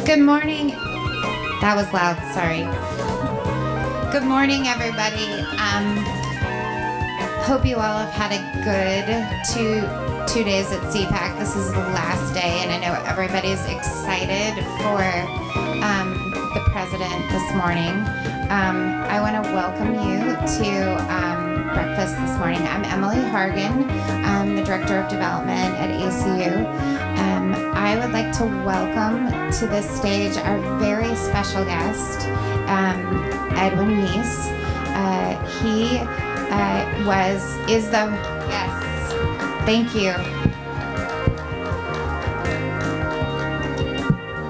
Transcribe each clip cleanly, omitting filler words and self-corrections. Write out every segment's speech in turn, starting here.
Good morning. That was loud, sorry. Good morning, everybody. Hope you all have had a good two days at CPAC. This is the last day, and I know everybody's excited for the president this morning. I want to welcome you to Breakfast this morning. I'm Emily Hargan. I'm the Director of Development at ACU. I would like to welcome to this stage our very special guest, Edwin Meese. Yes, thank you.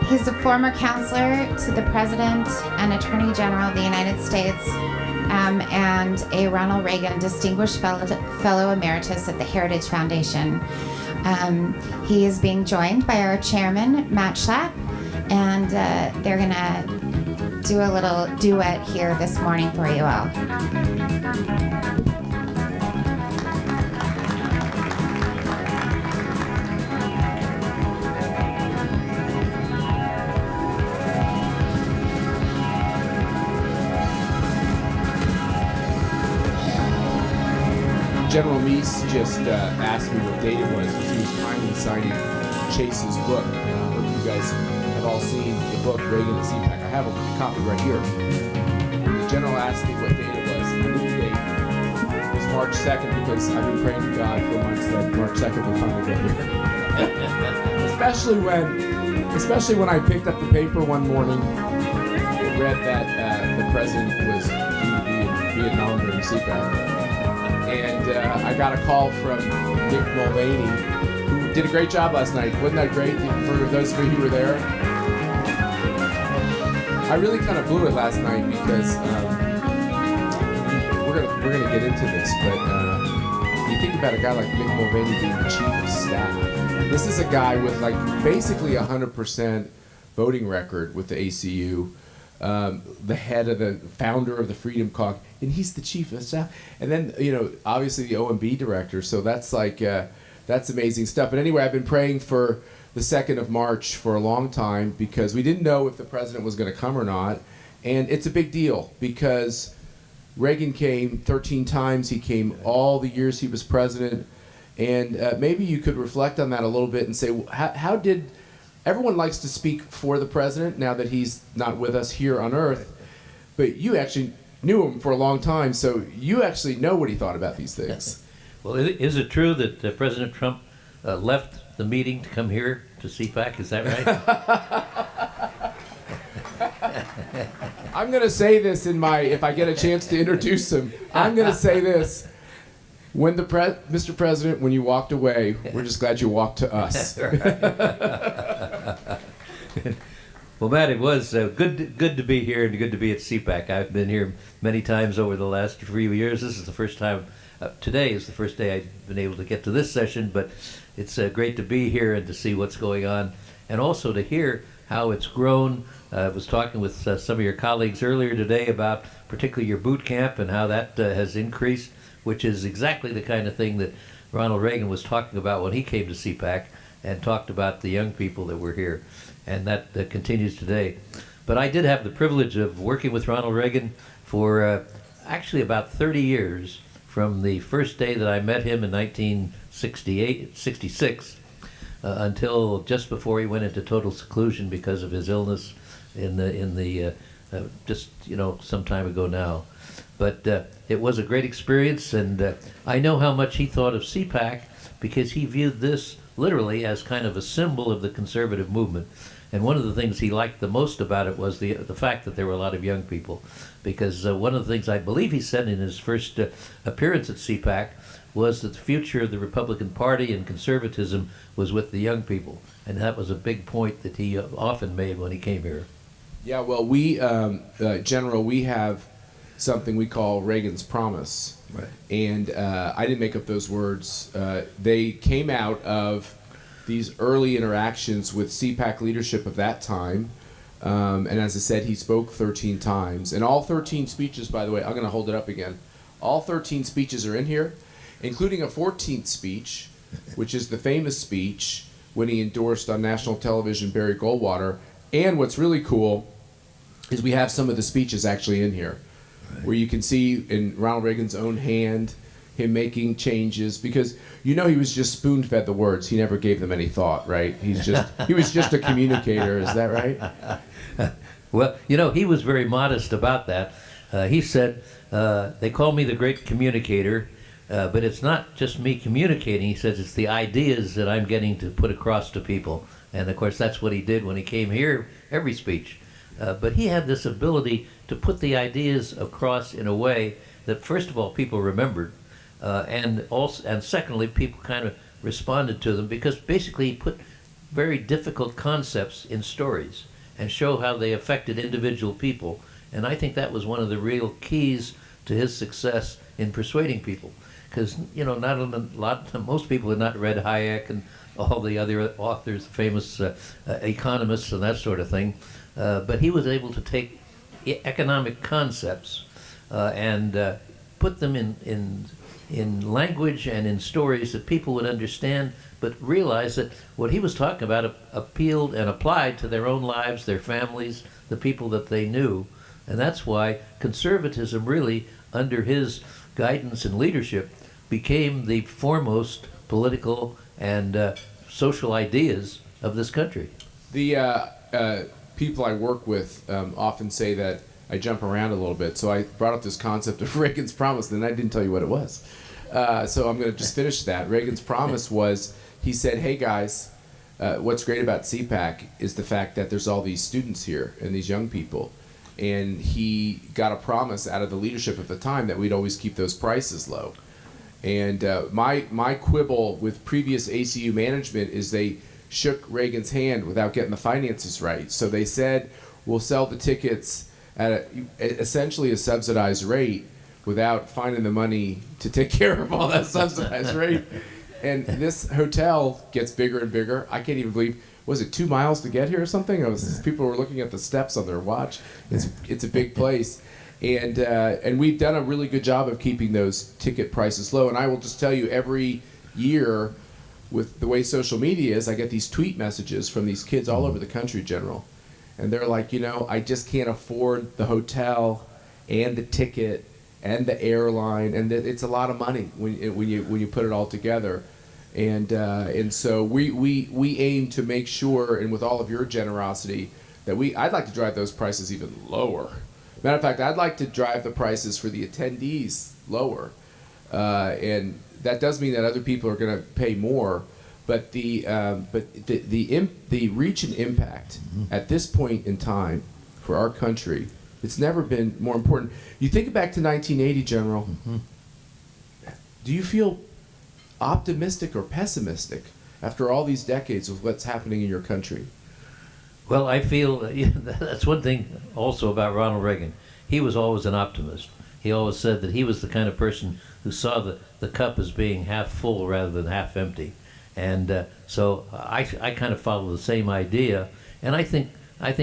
He's a former counselor to the President and Attorney General of the United States, and a Ronald Reagan Distinguished Fellow Emeritus at the Heritage Foundation. He is being joined by our chairman, Matt Schlapp, and they're going to do a little duet here this morning for you all. General Meese just asked me what date it was because he was finally signing Chase's book. I hope you guys have all seen the book, Reagan at CPAC. I have a copy right here. The general asked me what date it was. I knew the date. It was March 2nd because I've been praying to God for months that March 2nd will finally get here. especially when I picked up the paper one morning and read that the president was due to be in Vietnam during CPAC. And I got a call from Dick Mulvaney, who did a great job last night. Wasn't that great for those of you who were there? I really kind of blew it last night because we're gonna get into this, but you think about a guy like Dick Mulvaney being the chief of staff. This is a guy with like basically 100% voting record with the ACU. The head of the founder of the Freedom Caucus, and he's the chief of staff. And then, obviously the OMB director. So that's that's amazing stuff. But anyway, I've been praying for the 2nd of March for a long time because we didn't know if the president was going to come or not. And it's a big deal because Reagan came 13 times. He came all the years he was president. And maybe you could reflect on that a little bit and say, how did... Everyone likes to speak for the president now that he's not with us here on Earth, but you actually knew him for a long time, so you actually know what he thought about these things. Well, is it true that President Trump left the meeting to come here to CPAC? Is that right? I'm going to say this if I get a chance to introduce him, I'm going to say this. When Mr. President, when you walked away, we're just glad you walked to us. Well, Matt, it was good to be here and good to be at CPAC. I've been here many times over the last few years. This is the first time. Today is the first day I've been able to get to this session, but it's great to be here and to see what's going on, and also to hear how it's grown. I was talking with some of your colleagues earlier today about particularly your boot camp and how that has increased, which is exactly the kind of thing that Ronald Reagan was talking about when he came to CPAC and talked about the young people that were here. And that continues today. But I did have the privilege of working with Ronald Reagan for actually about 30 years, from the first day that I met him in 1966 until just before he went into total seclusion because of his illness some time ago now. But it was a great experience, and I know how much he thought of CPAC because he viewed this literally as kind of a symbol of the conservative movement. And one of the things he liked the most about it was the fact that there were a lot of young people. Because one of the things I believe he said in his first appearance at CPAC was that the future of the Republican Party and conservatism was with the young people. And that was a big point that he often made when he came here. Yeah, well, we, General, we have something we call Reagan's Promise. Right. And I didn't make up those words. They came out of these early interactions with CPAC leadership of that time. And as I said, he spoke 13 times. And all 13 speeches, by the way, I'm going to hold it up again. All 13 speeches are in here, including a 14th speech, which is the famous speech when he endorsed on national television Barry Goldwater. And what's really cool is we have some of the speeches actually in here, where you can see in Ronald Reagan's own hand him making changes, because he was just spoon-fed the words. He never gave them any thought, right? He was just a communicator. Is that right? Well, he was very modest about that. He said, they call me the great communicator, but it's not just me communicating. He says it's the ideas that I'm getting to put across to people. And, of course, that's what he did when he came here, every speech. But he had this ability to put the ideas across in a way that, first of all, people remembered, and secondly, people kind of responded to them, because basically he put very difficult concepts in stories and show how they affected individual people. And I think that was one of the real keys to his success in persuading people, because most people had not read Hayek and all the other authors, famous economists and that sort of thing, but he was able to take economic concepts and put them in language and in stories that people would understand, but realize that what he was talking about appealed and applied to their own lives, their families, the people that they knew. And that's why conservatism really, under his guidance and leadership, became the foremost political and social ideas of this country. The people I work with often say that I jump around a little bit, so I brought up this concept of Reagan's promise, and I didn't tell you what it was. So I'm going to just finish that. Reagan's promise was, he said, hey guys, what's great about CPAC is the fact that there's all these students here and these young people. And he got a promise out of the leadership at the time that we'd always keep those prices low. And my quibble with previous ACU management is they shook Reagan's hand without getting the finances right. So they said, we'll sell the tickets at essentially a subsidized rate without finding the money to take care of all that subsidized rate. And this hotel gets bigger and bigger. I can't even believe, was it 2 miles to get here or something? People were looking at the steps on their watch. It's a big place. And we've done a really good job of keeping those ticket prices low. And I will just tell you, every year, with the way social media is, I get these tweet messages from these kids all over the country, General. And they're like, I just can't afford the hotel and the ticket and the airline, and it's a lot of money when you put it all together. And so we aim to make sure, and with all of your generosity, that I'd like to drive those prices even lower. Matter of fact, I'd like to drive the prices for the attendees lower, and that does mean that other people are going to pay more. But the reach and impact at this point in time for our country, it's never been more important. You think back to 1980, General. Do you feel optimistic or pessimistic after all these decades of what's happening in your country? Well, I feel that's one thing also about Ronald Reagan. He was always an optimist. He always said that he was the kind of person who saw the cup as being half full rather than half empty. And so I kind of follow the same idea. And I think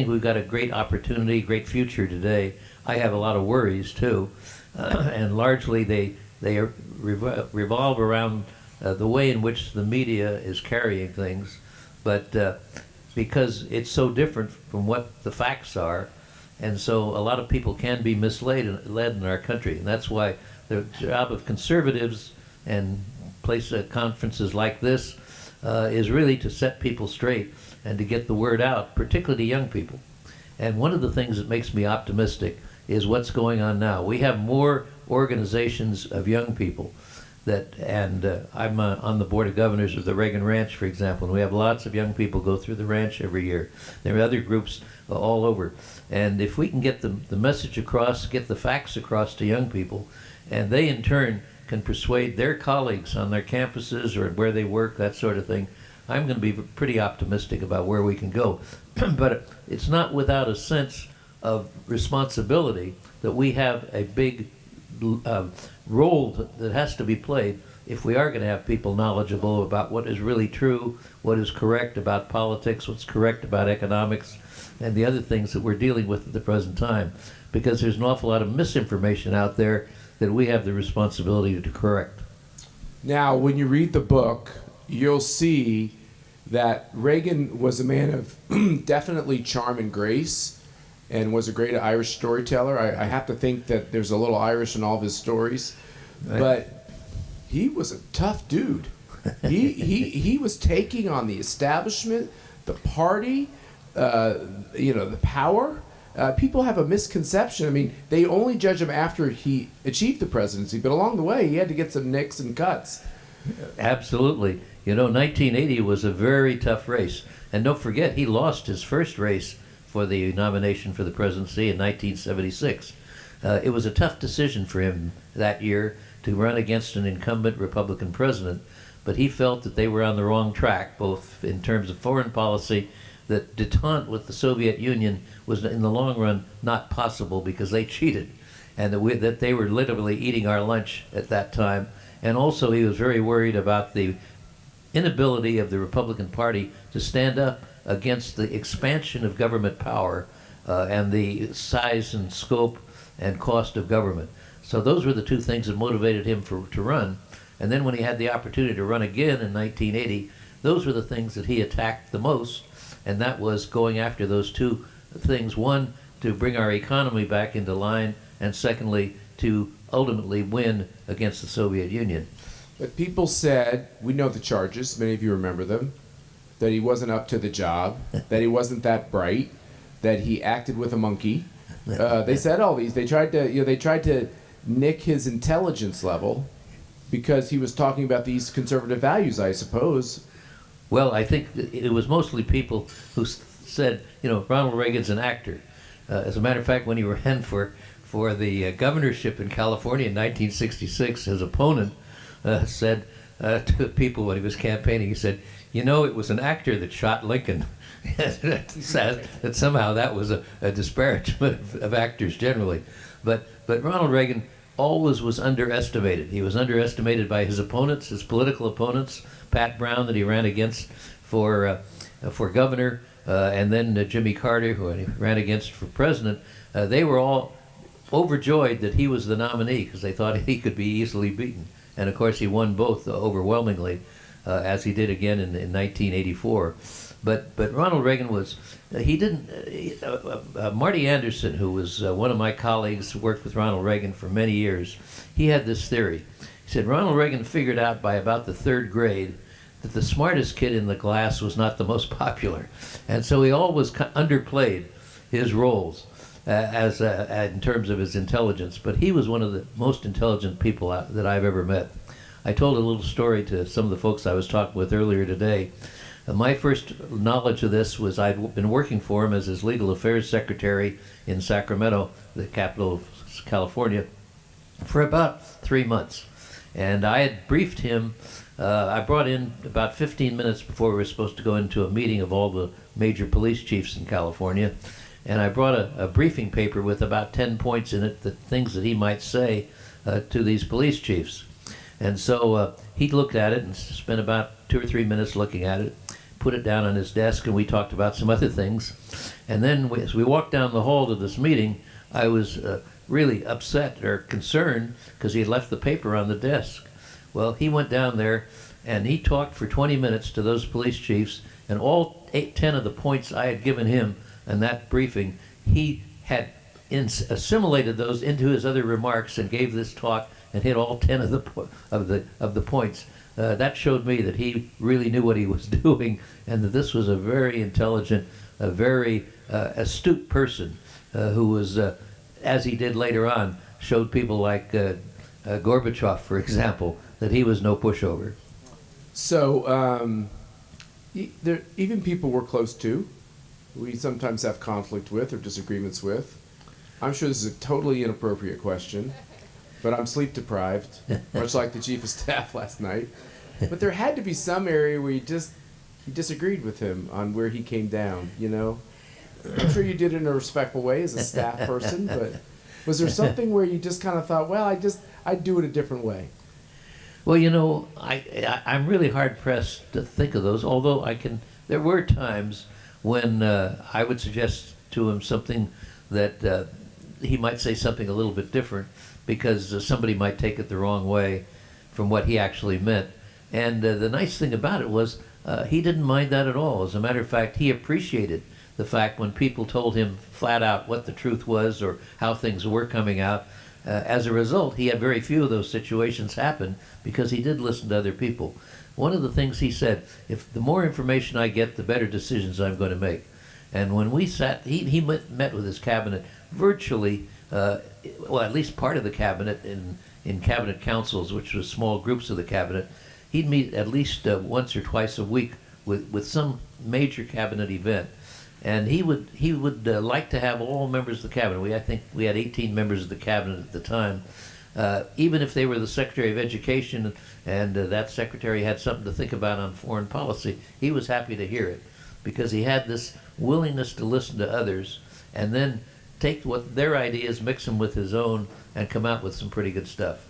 we've got a great opportunity, great future today. I have a lot of worries too, and largely they revolve around the way in which the media is carrying things, but because it's so different from what the facts are, and so a lot of people can be led in our country, and that's why the job of conservatives and conferences like this is really to set people straight and to get the word out, particularly to young people. And one of the things that makes me optimistic is what's going on now. We have more organizations of young people I'm on the board of governors of the Reagan Ranch, for example, and we have lots of young people go through the ranch every year. There are other groups all over. And if we can get the message across, get the facts across to young people, and they in turn can persuade their colleagues on their campuses or where they work, that sort of thing, I'm going to be pretty optimistic about where we can go. But it's not without a sense of responsibility that we have a big role that has to be played if we are going to have people knowledgeable about what is really true, what is correct about politics, what's correct about economics, and the other things that we're dealing with at the present time. Because there's an awful lot of misinformation out there that we have the responsibility to correct. Now, when you read the book, you'll see that Reagan was a man of definitely charm and grace and was a great Irish storyteller. I have to think that there's a little Irish in all of his stories. Right. But he was a tough dude. He was taking on the establishment, the party, the power. People have a misconception. I mean, they only judge him after he achieved the presidency, but along the way, he had to get some nicks and cuts. Absolutely. 1980 was a very tough race. And don't forget, he lost his first race for the nomination for the presidency in 1976. It was a tough decision for him that year to run against an incumbent Republican president, but he felt that they were on the wrong track, both in terms of foreign policy, that détente with the Soviet Union was in the long run not possible because they cheated, and that they were literally eating our lunch at that time. And also he was very worried about the inability of the Republican Party to stand up against the expansion of government power and the size and scope and cost of government. So those were the two things that motivated him to run. And then when he had the opportunity to run again in 1980, those were the things that he attacked the most, and that was going after those two things. One, to bring our economy back into line, and secondly, to ultimately win against the Soviet Union. But people said, we know the charges, many of you remember them, that he wasn't up to the job, that he wasn't that bright, that he acted with a monkey. They said all these. They tried to nick his intelligence level because he was talking about these conservative values, I suppose. Well, I think it was mostly people who said, Ronald Reagan's an actor. As a matter of fact, when he ran for the governorship in California in 1966, his opponent said to people when he was campaigning, he said, it was an actor that shot Lincoln. That somehow that was a disparagement of actors generally. But Ronald Reagan always was underestimated. He was underestimated by his opponents, his political opponents, Pat Brown that he ran against for governor, and then Jimmy Carter, who he ran against for president. They were all overjoyed that he was the nominee because they thought he could be easily beaten. And of course he won both overwhelmingly, as he did again in 1984. But Ronald Reagan was, he didn't, Marty Anderson, who was one of my colleagues who worked with Ronald Reagan for many years, he had this theory. He said Ronald Reagan figured out by about the third grade that the smartest kid in the class was not the most popular. And so he always underplayed his roles in terms of his intelligence. But he was one of the most intelligent people that I've ever met. I told a little story to some of the folks I was talking with earlier today. My first knowledge of this was I'd been working for him as his legal affairs secretary in Sacramento, the capital of California, for about 3 months. And I had briefed him. I brought in about 15 minutes before we were supposed to go into a meeting of all the major police chiefs in California. And I brought a briefing paper with about 10 points in it, the things that he might say to these police chiefs. And so he looked at it and spent about 2 or 3 minutes looking at it, put it down on his desk, and we talked about some other things. And then as we walked down the hall to this meeting, I was really upset or concerned because he had left the paper on the desk. Well, he went down there and he talked for 20 minutes to those police chiefs, and all 10 of the points I had given him in that briefing, he had assimilated those into his other remarks and gave this talk and hit all 10 of the points. That showed me that he really knew what he was doing, and that this was a very intelligent, a very astute person who was, as he did later on, showed people like Gorbachev, for example, that he was no pushover. So even people we're close to, we sometimes have conflict with or disagreements with. I'm sure this is a totally inappropriate question, but I'm sleep deprived, much like the chief of staff last night. But there had to be some area where you disagreed with him on where he came down, I'm sure you did it in a respectful way as a staff person, but was there something where you just kind of thought, well, I'd do it a different way? Well, I'm really hard-pressed to think of those, although there were times when I would suggest to him something that he might say something a little bit different because somebody might take it the wrong way from what he actually meant. And the nice thing about it was he didn't mind that at all. As a matter of fact, he appreciated the fact when people told him flat out what the truth was or how things were coming out. As a result, he had very few of those situations happen because he did listen to other people. One of the things he said, if the more information I get, the better decisions I'm going to make. And when we sat, he met with his cabinet virtually, well, at least part of the cabinet in cabinet councils, which was small groups of the cabinet. He'd meet at least once or twice a week with some major cabinet event. And he would like to have all members of the cabinet. I think we had 18 members of the cabinet at the time. Even if they were the Secretary of Education and that secretary had something to think about on foreign policy, he was happy to hear it because he had this willingness to listen to others and then take what their ideas, mix them with his own, and come out with some pretty good stuff.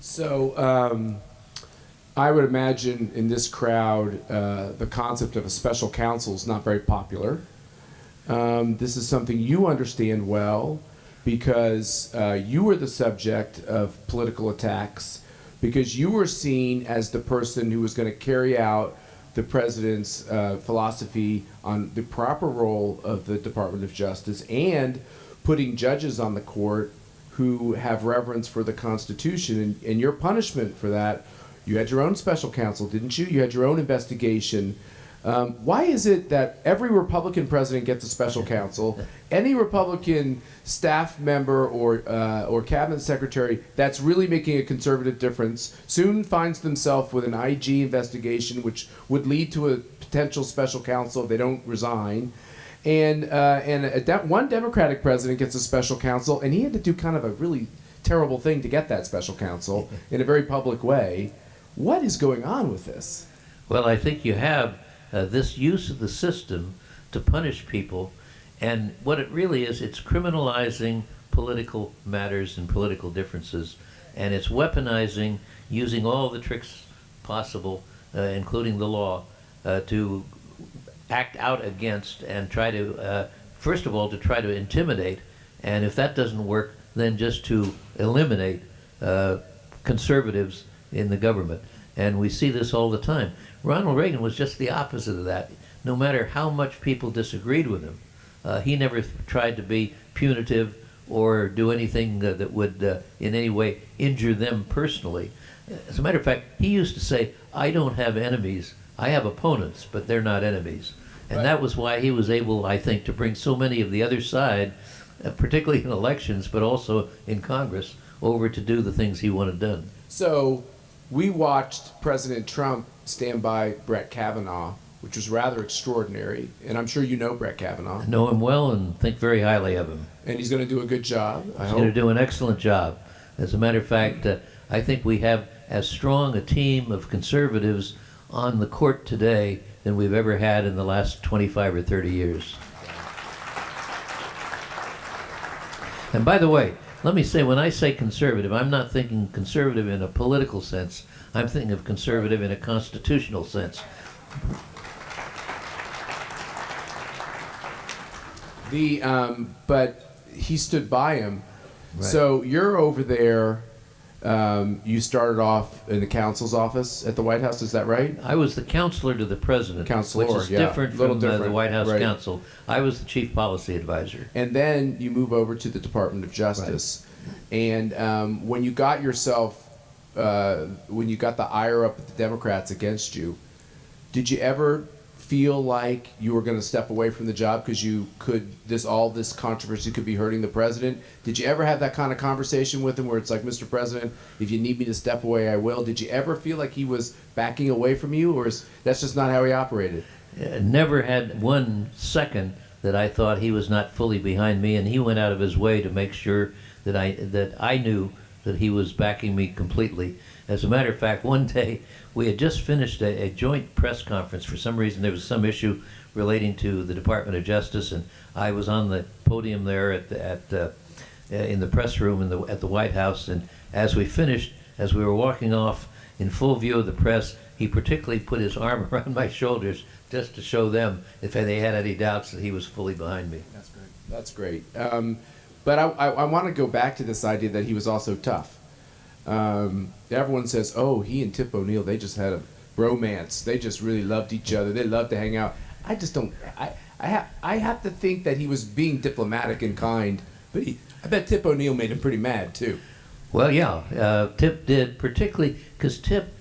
So I would imagine in this crowd, the concept of a special counsel is not very popular. This is something you understand well because you were the subject of political attacks, because you were seen as the person who was going to carry out the president's philosophy on the proper role of the Department of Justice and putting judges on the court who have reverence for the Constitution. And your punishment for that, you had your own special counsel, didn't you? You had your own investigation. Why is it that every Republican president gets a special counsel? Any Republican staff member or cabinet secretary that's really making a conservative difference soon finds themselves with an IG investigation, which would lead to a potential special counsel if they don't resign. And one Democratic president gets a special counsel, and he had to do kind of a really terrible thing to get that special counsel in a very public way. What is going on with this? Well, I think you have this use of the system to punish people, and what it really is, it's criminalizing political matters and political differences, and it's weaponizing, using all the tricks possible, including the law, to act out against and try to, first of all, to try to intimidate, and if that doesn't work, then just to eliminate conservatives in the government. And we see this all the time. Ronald Reagan was just the opposite of that. No matter how much people disagreed with him, he never tried to be punitive or do anything that would in any way injure them personally. As a matter of fact, he used to say, I don't have enemies, I have opponents, but they're not enemies. And that was why he was able, I think, to bring so many of the other side, particularly in elections, but also in Congress, over to do the things he wanted done. So we watched President Trump stand by Brett Kavanaugh, which was rather extraordinary. And I'm sure you know Brett Kavanaugh. I know him well and think very highly of him. And he's going to do a good job, I hope. He's going to do an excellent job. As a matter of fact, I think we have as strong a team of conservatives on the court today than we've ever had in the last 25 or 30 years. And by the way, let me say, when I say conservative, I'm not thinking conservative in a political sense. I'm thinking of conservative in a constitutional sense. But he stood by him. Right. So you're over there. You started off in the counsel's office at the White House, is that right? I was the counselor to the president, Counselor, which is yeah. different Little from the different, White House right. counsel. I was the chief policy advisor. And then you move over to the Department of Justice. Right. And when you got yourself, when you got the ire up at the Democrats against you, did you ever feel like you were going to step away from the job because you could, all this controversy could be hurting the president? Did you ever have that kind of conversation with him where it's like, Mr. President, if you need me to step away, I will? Did you ever feel like he was backing away from you, or that's just not how he operated? Never had 1 second that I thought he was not fully behind me, and he went out of his way to make sure that I knew that he was backing me completely. As a matter of fact, one day we had just finished a joint press conference. For some reason, there was some issue relating to the Department of Justice, and I was on the podium there in the press room at the White House. And as we finished, as we were walking off in full view of the press, he particularly put his arm around my shoulders just to show them if they had any doubts that he was fully behind me. That's great. That's great. But I want to go back to this idea that he was also tough. Everyone says, oh, he and Tip O'Neill, they just had a bromance. They just really loved each other. They loved to hang out. I just don't. I have to think that he was being diplomatic and kind, but I bet Tip O'Neill made him pretty mad too. Well, yeah, Tip did, particularly because Tip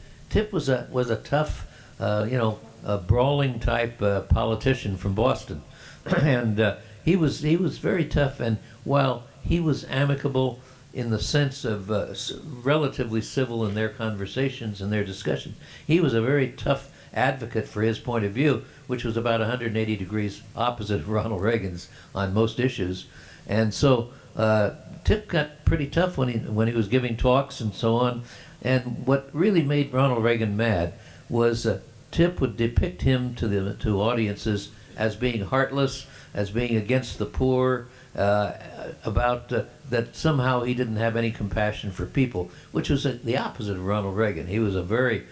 was a tough, a brawling type politician from Boston, and he was very tough. And while he was amicable in the sense of relatively civil in their conversations and their discussion, he was a very tough advocate for his point of view, which was about 180 degrees opposite of Ronald Reagan's on most issues. And so Tip got pretty tough when he was giving talks and so on. And what really made Ronald Reagan mad was Tip would depict him to audiences as being heartless, as being against the poor, about that somehow he didn't have any compassion for people, which was the opposite of Ronald Reagan. He was a very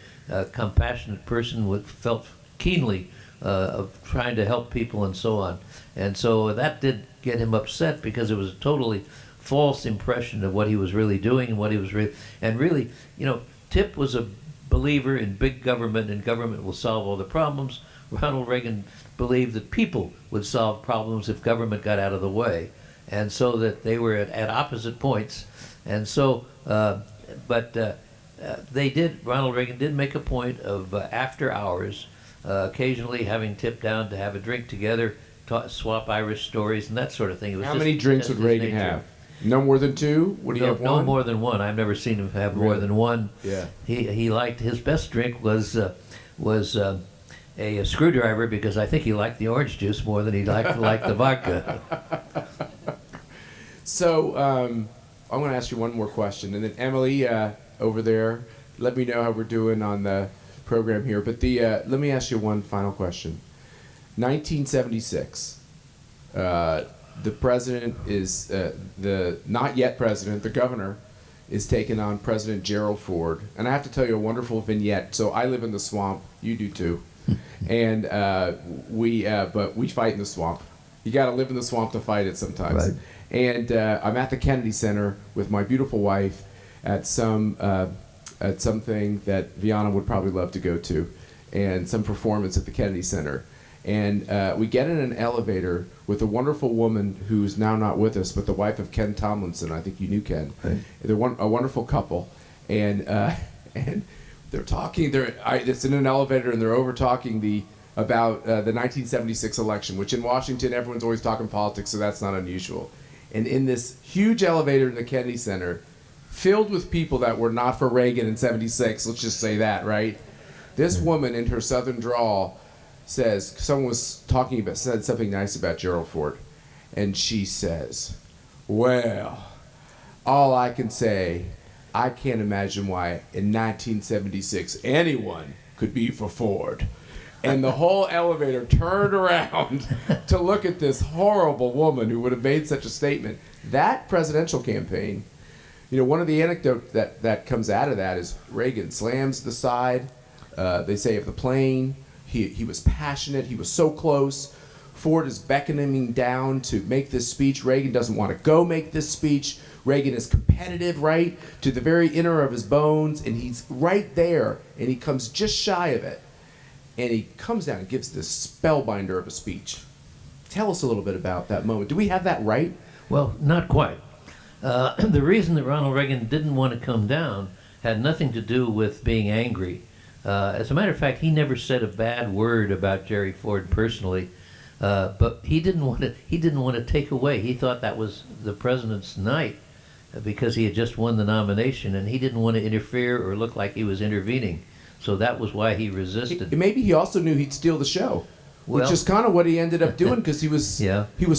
compassionate person who felt keenly of trying to help people and so on. And so that did get him upset because it was a totally false impression of what he was really doing and what he was really, Tip was a believer in big government and government will solve all the problems. Ronald Reagan believed that people would solve problems if government got out of the way. And so that they were at opposite points. And so, Ronald Reagan did make a point of after hours, occasionally having Tip down to have a drink together, swap Irish stories and that sort of thing. It was How many drinks would Reagan have? No more than two? Would he have one? No more than one. I've never seen him have more than one. Yeah. He liked, his best drink was a screwdriver, because I think he liked the orange juice more than he liked the vodka. So I'm going to ask you one more question, and then Emily over there, let me know how we're doing on the program here. But let me ask you one final question. 1976. The president is the not yet president, the governor, is taking on President Gerald Ford, and I have to tell you a wonderful vignette. So I live in the swamp. You do too, and but we fight in the swamp. You got to live in the swamp to fight it sometimes. Right. And I'm at the Kennedy Center with my beautiful wife at something that Viana would probably love to go to, and some performance at the Kennedy Center. And we get in an elevator with a wonderful woman who's now not with us, but the wife of Ken Tomlinson. I think you knew Ken. Right. They're a wonderful couple, and they're talking. It's in an elevator, and they're over talking about the 1976 election, which in Washington everyone's always talking politics, so that's not unusual. And in this huge elevator in the Kennedy Center, filled with people that were not for Reagan in '76, let's just say that, right? This woman in her southern drawl said something nice about Gerald Ford, and she says, "Well, all I can say, I can't imagine why in 1976 anyone could be for Ford." And the whole elevator turned around to look at this horrible woman who would have made such a statement. That presidential campaign, one of the anecdotes that comes out of that is Reagan slams the side, they say, of the plane. He was passionate. He was so close. Ford is beckoning him down to make this speech. Reagan doesn't want to go make this speech. Reagan is competitive, right, to the very inner of his bones, and he's right there, and he comes just shy of it. And he comes down and gives this spellbinder of a speech. Tell us a little bit about that moment. Do we have that right? Well, not quite. The reason that Ronald Reagan didn't want to come down had nothing to do with being angry. As a matter of fact, he never said a bad word about Jerry Ford personally, but he didn't want to take away. He thought that was the president's night because he had just won the nomination, and he didn't want to interfere or look like he was intervening. So that was why he resisted. Maybe he also knew he'd steal the show, which is kind of what he ended up doing because he was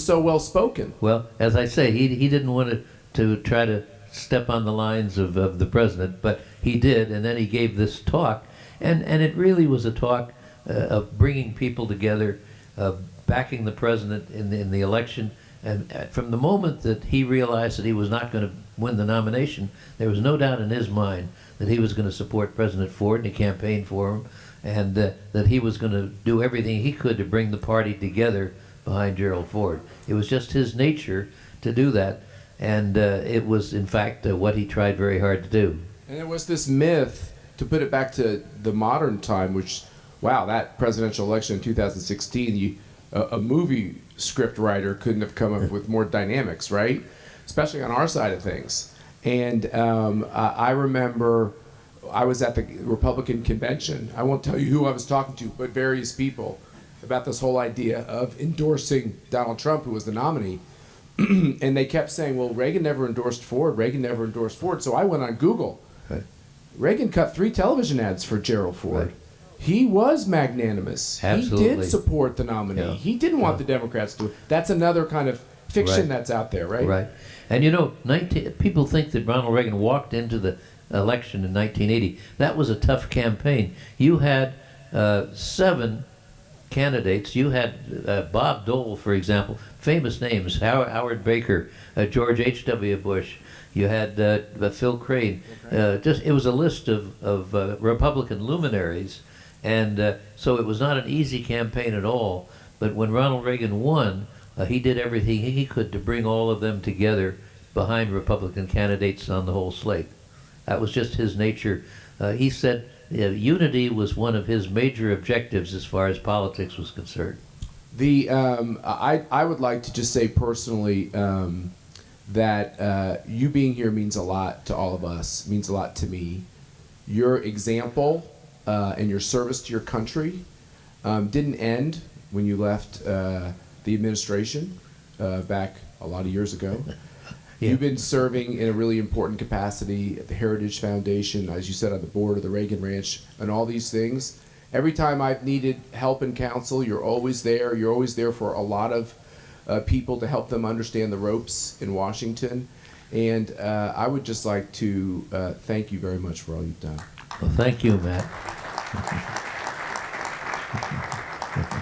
so well spoken. Well, as I say, he didn't want to try to step on the lines of the president, but he did, and then he gave this talk, and it really was a talk of bringing people together, backing the president in the election. And from the moment that he realized that he was not going to win the nomination, there was no doubt in his mind that he was going to support President Ford, and he campaigned for him, and that he was going to do everything he could to bring the party together behind Gerald Ford. It was just his nature to do that, and it was, in fact, what he tried very hard to do. And there was this myth to put it back to the modern time, which, wow, that presidential election in 2016, a movie script writer couldn't have come up with more dynamics, right? Especially on our side of things. And I remember I was at the Republican convention. I won't tell you who I was talking to, but various people about this whole idea of endorsing Donald Trump, who was the nominee. And they kept saying, well, Reagan never endorsed Ford. Reagan never endorsed Ford. So I went on Google. Right. Reagan cut 3 television ads for Gerald Ford. Right. He was magnanimous. Absolutely. He did support the nominee. Yeah. He didn't want the Democrats to. That's another kind of fiction Right. that's out there, right? Right. And people think that Ronald Reagan walked into the election in 1980. That was a tough campaign. You had 7 candidates. You had Bob Dole, for example, famous names, Howard Baker, George H.W. Bush. You had Phil Crane. It was a list of Republican luminaries. And so it was not an easy campaign at all. But when Ronald Reagan won, he did everything he could to bring all of them together behind Republican candidates on the whole slate. That was just his nature. He said unity was one of his major objectives as far as politics was concerned. I would like to just say personally that you being here means a lot to all of us, means a lot to me. Your example and your service to your country didn't end when you left the administration back a lot of years ago. Yeah. You've been serving in a really important capacity at the Heritage Foundation, as you said, on the board of the Reagan Ranch, and all these things. Every time I've needed help and counsel, you're always there. You're always there for a lot of people to help them understand the ropes in Washington. And I would just like to thank you very much for all you've done. Well, thank you, Matt.